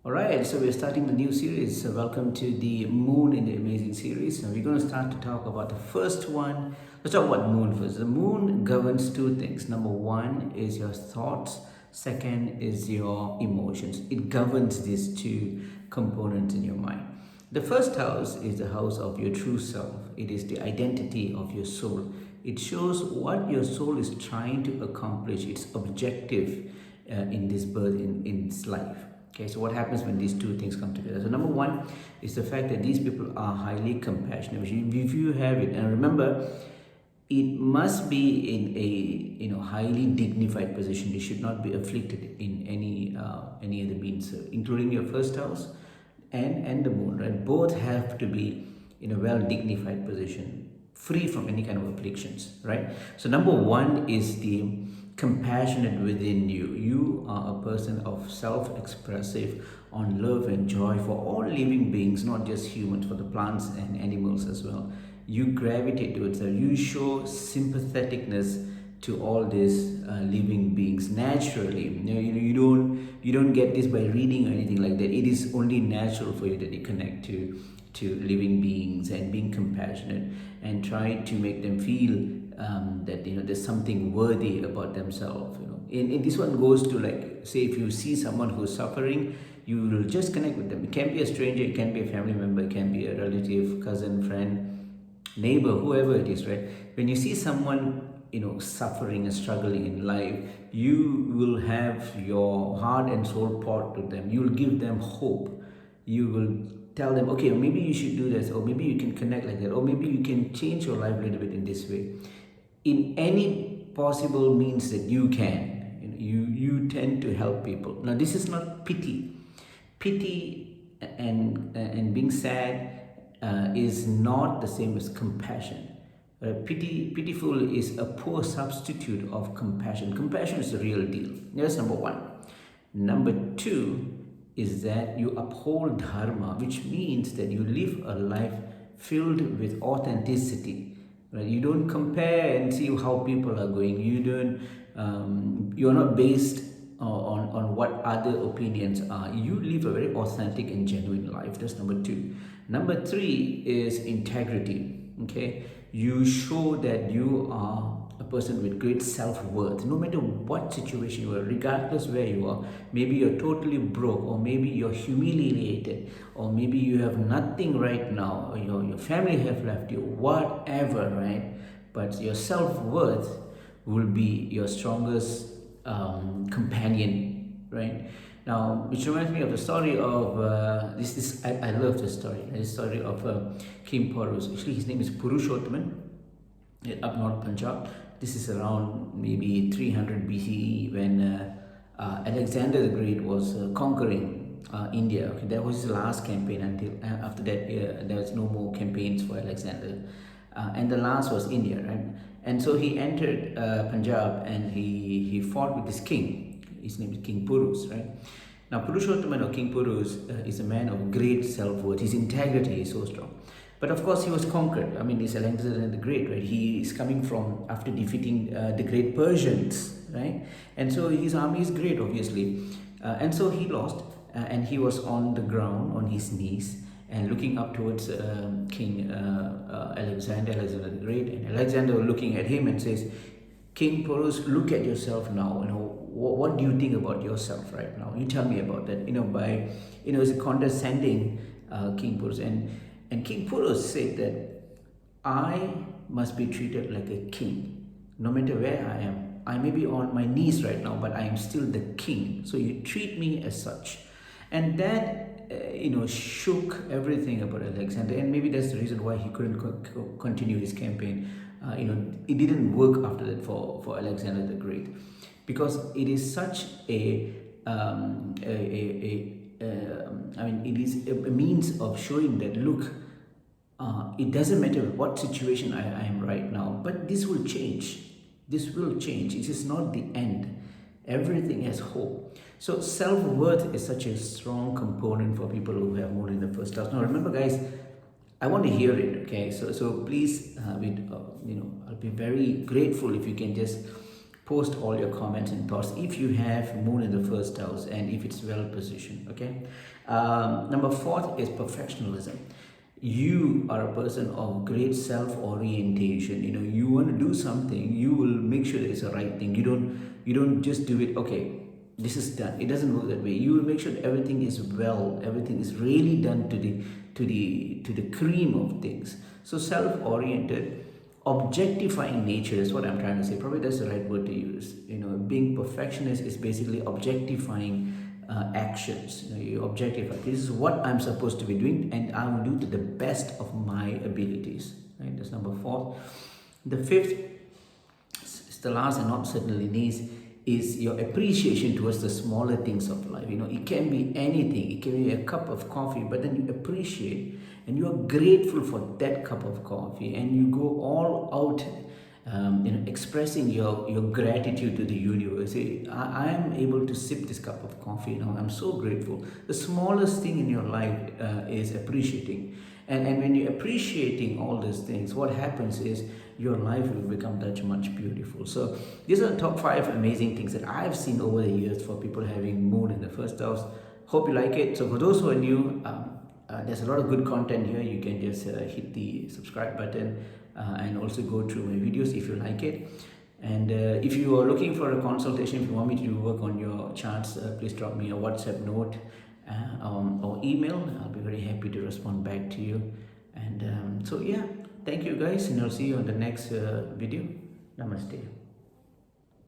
All right, so we're starting the new series. So welcome to the Moon in the Amazing series. And we're going to start to talk about the first one. Let's talk about moon first. The moon governs two things. Number one is your thoughts. Second is your emotions. It governs these two components in your mind. The first house is the house of your true self. It is the identity of your soul. It shows what your soul is trying to accomplish, its objective in this birth, in this life. Okay, so what happens when these two things come together? So number one is the fact that these people are highly compassionate. If you have it, and remember, it must be in a highly dignified position. You should not be afflicted in any other means, including your first house and the moon. Right, both have to be in a well dignified position, free from any kind of afflictions. Right. So number one is the compassionate within you. You are a person of self-expressive on love and joy for all living beings, not just humans, for the plants and animals as well. You gravitate towards them. You show sympatheticness to all these living beings naturally. You don't get this by reading or anything like that. It is only natural for you that you connect to living beings and being compassionate and try to make them feel that there's something worthy about themselves. In this one goes to, like, say, if you see someone who's suffering, you will just connect with them. It can be a stranger, it can be a family member, it can be a relative, cousin, friend, neighbor, whoever it is. Right, when you see someone suffering and struggling in life, you will have your heart and soul poured to them. You will give them hope. You will tell them, okay, maybe you should do this, or maybe you can connect like that, or maybe you can change your life a little bit in this way, in any possible means that you can. You tend to help people. Now, this is not pity. Pity and being sad is not the same as compassion. Pitiful is a poor substitute of compassion. Compassion is the real deal. That's number one. Number two is that you uphold dharma, which means that you live a life filled with authenticity. Right? You don't compare and see how people are going. You're not based on what other opinions are. You live a very authentic and genuine life. That's number two. Number three is integrity. Okay, you show that you are a person with great self-worth, no matter what situation you are, regardless where you are. Maybe you're totally broke, or maybe you're humiliated, or maybe you have nothing right now, or your family have left you, whatever. Right, but your self-worth will be your strongest companion. Right, now, which reminds me of the story of I love this story. The story of King Porus. Actually, his name is Purushottaman, up north Punjab. This is around maybe 300 BCE, when Alexander the Great was conquering India. Okay, that was his last campaign. Until after that, there was no more campaigns for Alexander, and the last was India, right? And so he entered Punjab, and he fought with this king. His name is King Purus, right? Now, Purushottaman, or King Purus, is a man of great self-worth. His integrity is so strong. But of course, he was conquered. I mean, it's Alexander the Great, right? He is coming from after defeating the great Persians, right? And so his army is great, obviously. And so he lost, and he was on the ground, on his knees, and looking up towards King Alexander the Great. And Alexander looking at him and says, King Porus, look at yourself now. What do you think about yourself right now? You tell me about that. By is a condescending King Porus, and King Porus said that I must be treated like a king, no matter where I am. I may be on my knees right now, but I am still the king. So you treat me as such, and that shook everything about Alexander, and maybe that's the reason why he couldn't continue his campaign. It didn't work after that for Alexander the Great, because it is such it is a means of showing that, look, it doesn't matter what situation I am right now, but this will change. This will change. It is not the end. Everything has hope. So self-worth is such a strong component for people who have moon in the first house. Now remember, guys, I want to hear it. Okay, so please, I'll be very grateful if you can just post all your comments and thoughts if you have moon in the first house and if it's well positioned. Okay. Number fourth is perfectionism. You are a person of great self-orientation. You know, you want to do something, you will make sure that it's the right thing. You don't just do it, okay, this is done. It doesn't work that way. You will make sure that everything is well, everything is really done to the cream of things. So self-oriented, objectifying nature is what I'm trying to say. Probably that's the right word to use. You know, being perfectionist is basically objectifying actions. You know, you objectify, this is what I'm supposed to be doing and I will do to the best of my abilities, right? That's number four. The fifth is the last and not certainly least, is your appreciation towards the smaller things of life. You know, it can be anything. It can be a cup of coffee, but then you appreciate and you are grateful for that cup of coffee, and you go all out, expressing your gratitude to the universe. Say, I am able to sip this cup of coffee now. I'm so grateful. The smallest thing in your life is appreciating. And when you're appreciating all these things, what happens is your life will become that much beautiful. So these are the top 5 amazing things that I've seen over the years for people having moon in the first house. Hope you like it. So for those who are new, there's a lot of good content here. You can just hit the subscribe button and also go through my videos if you like it. And if you are looking for a consultation, if you want me to work on your charts, please drop me a WhatsApp note or email. I'll be very happy to respond back to you. And so yeah, thank you guys, and I'll see you on the next video. Namaste.